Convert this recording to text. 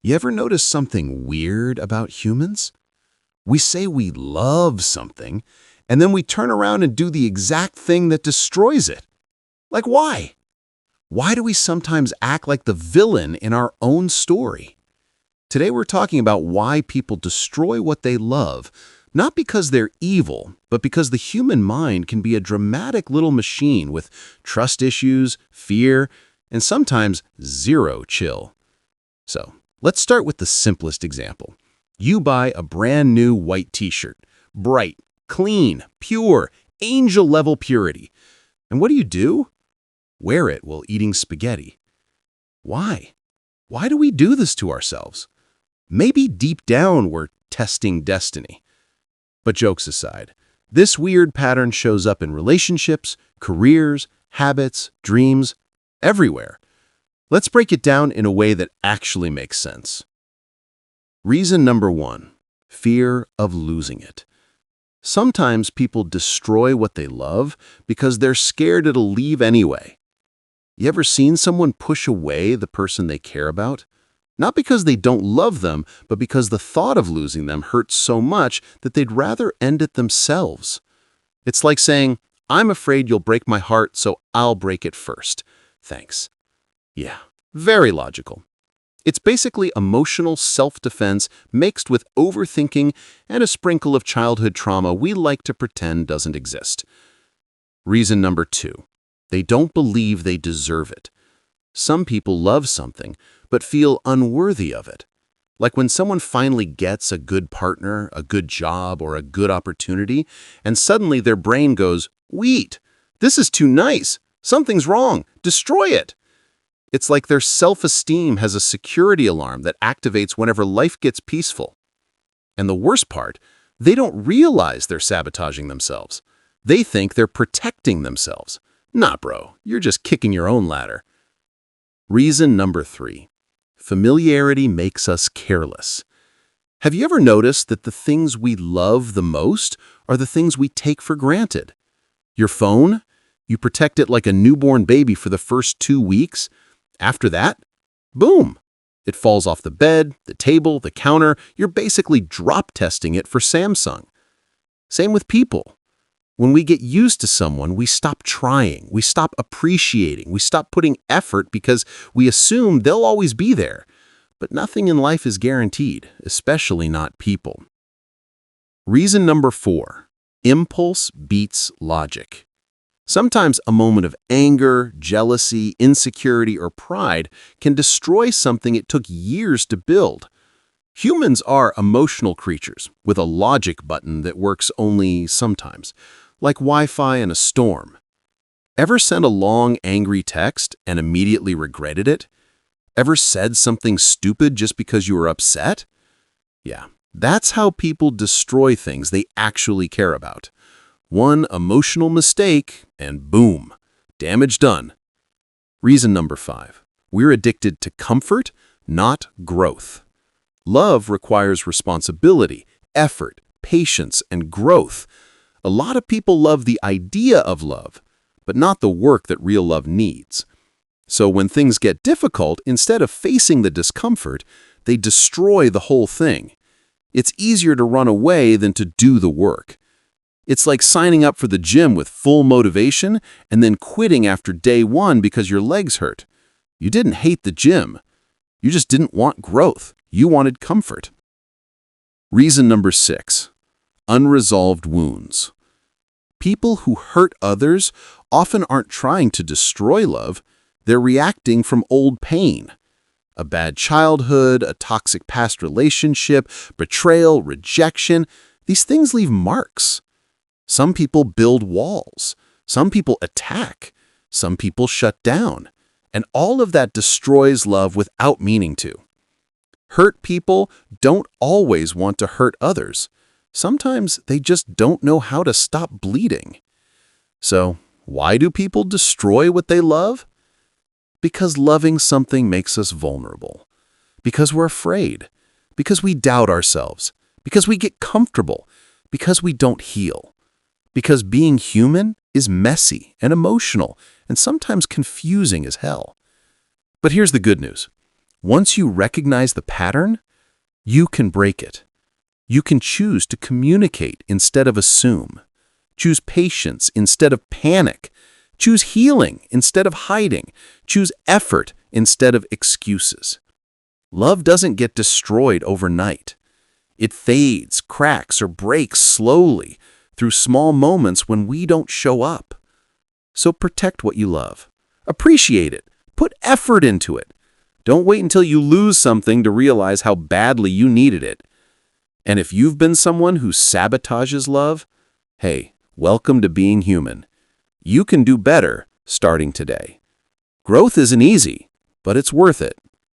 You ever notice something weird about humans? We say we love something, and then we turn around and do the exact thing that destroys it. Like why? Why do we sometimes act like the villain in our own story? Today we're talking about why people destroy what they love, not because they're evil, but because the human mind can be a dramatic little machine with trust issues, fear, and sometimes zero chill. So, let's start with the simplest example. You buy a brand new white t-shirt. Bright, clean, pure, angel-level purity. And what do? Wear it while eating spaghetti. Why? Why do we do this to ourselves? Maybe deep down we're testing destiny. But jokes aside, this weird pattern shows up in relationships, careers, habits, dreams, everywhere. Let's break it down in a way that actually makes sense. Reason number 1, fear of losing it. Sometimes people destroy what they love because they're scared it'll leave anyway. You ever seen someone push away the person they care about? Not because they don't love them, but because the thought of losing them hurts so much that they'd rather end it themselves. It's like saying, I'm afraid you'll break my heart, so I'll break it first. Thanks. Yeah, very logical. It's basically emotional self-defense mixed with overthinking and a sprinkle of childhood trauma we like to pretend doesn't exist. Reason number 2, they don't believe they deserve it. Some people love something, but feel unworthy of it. Like when someone finally gets a good partner, a good job, or a good opportunity, and suddenly their brain goes, "Wait, this is too nice. Something's wrong. Destroy it." It's like their self-esteem has a security alarm that activates whenever life gets peaceful. And the worst part, they don't realize they're sabotaging themselves. They think they're protecting themselves. Nah, bro, you're just kicking your own ladder. Reason number 3, familiarity makes us careless. Have you ever noticed that the things we love the most are the things we take for granted? Your phone? You protect it like a newborn baby for the first 2 weeks. After that, boom, it falls off the bed, the table, the counter. You're basically drop testing it for Samsung. Same with people. When we get used to someone, we stop trying, we stop appreciating, we stop putting effort because we assume they'll always be there. But nothing in life is guaranteed, especially not people. Reason number 4, impulse beats logic. Sometimes a moment of anger, jealousy, insecurity, or pride can destroy something it took years to build. Humans are emotional creatures with a logic button that works only sometimes, like Wi-Fi in a storm. Ever sent a long, angry text and immediately regretted it? Ever said something stupid just because you were upset? Yeah, that's how people destroy things they actually care about. One emotional mistake, and boom, damage done. Reason number 5, we're addicted to comfort, not growth. Love requires responsibility, effort, patience, and growth. A lot of people love the idea of love, but not the work that real love needs. So when things get difficult, instead of facing the discomfort, they destroy the whole thing. It's easier to run away than to do the work. It's like signing up for the gym with full motivation and then quitting after day 1 because your legs hurt. You didn't hate the gym. You just didn't want growth. You wanted comfort. Reason number 6, unresolved wounds. People who hurt others often aren't trying to destroy love. They're reacting from old pain. A bad childhood, a toxic past relationship, betrayal, rejection. These things leave marks. Some people build walls. Some people attack. Some people shut down. And all of that destroys love without meaning to. Hurt people don't always want to hurt others. Sometimes they just don't know how to stop bleeding. So, why do people destroy what they love? Because loving something makes us vulnerable. Because we're afraid. Because we doubt ourselves. Because we get comfortable. Because we don't heal. Because being human is messy and emotional and sometimes confusing as hell. But here's the good news. Once you recognize the pattern, you can break it. You can choose to communicate instead of assume. Choose patience instead of panic. Choose healing instead of hiding. Choose effort instead of excuses. Love doesn't get destroyed overnight. It fades, cracks, or breaks slowly through small moments when we don't show up. So protect what you love. Appreciate it. Put effort into it. Don't wait until you lose something to realize how badly you needed it. And if you've been someone who sabotages love, hey, welcome to being human. You can do better starting today. Growth isn't easy, but it's worth it.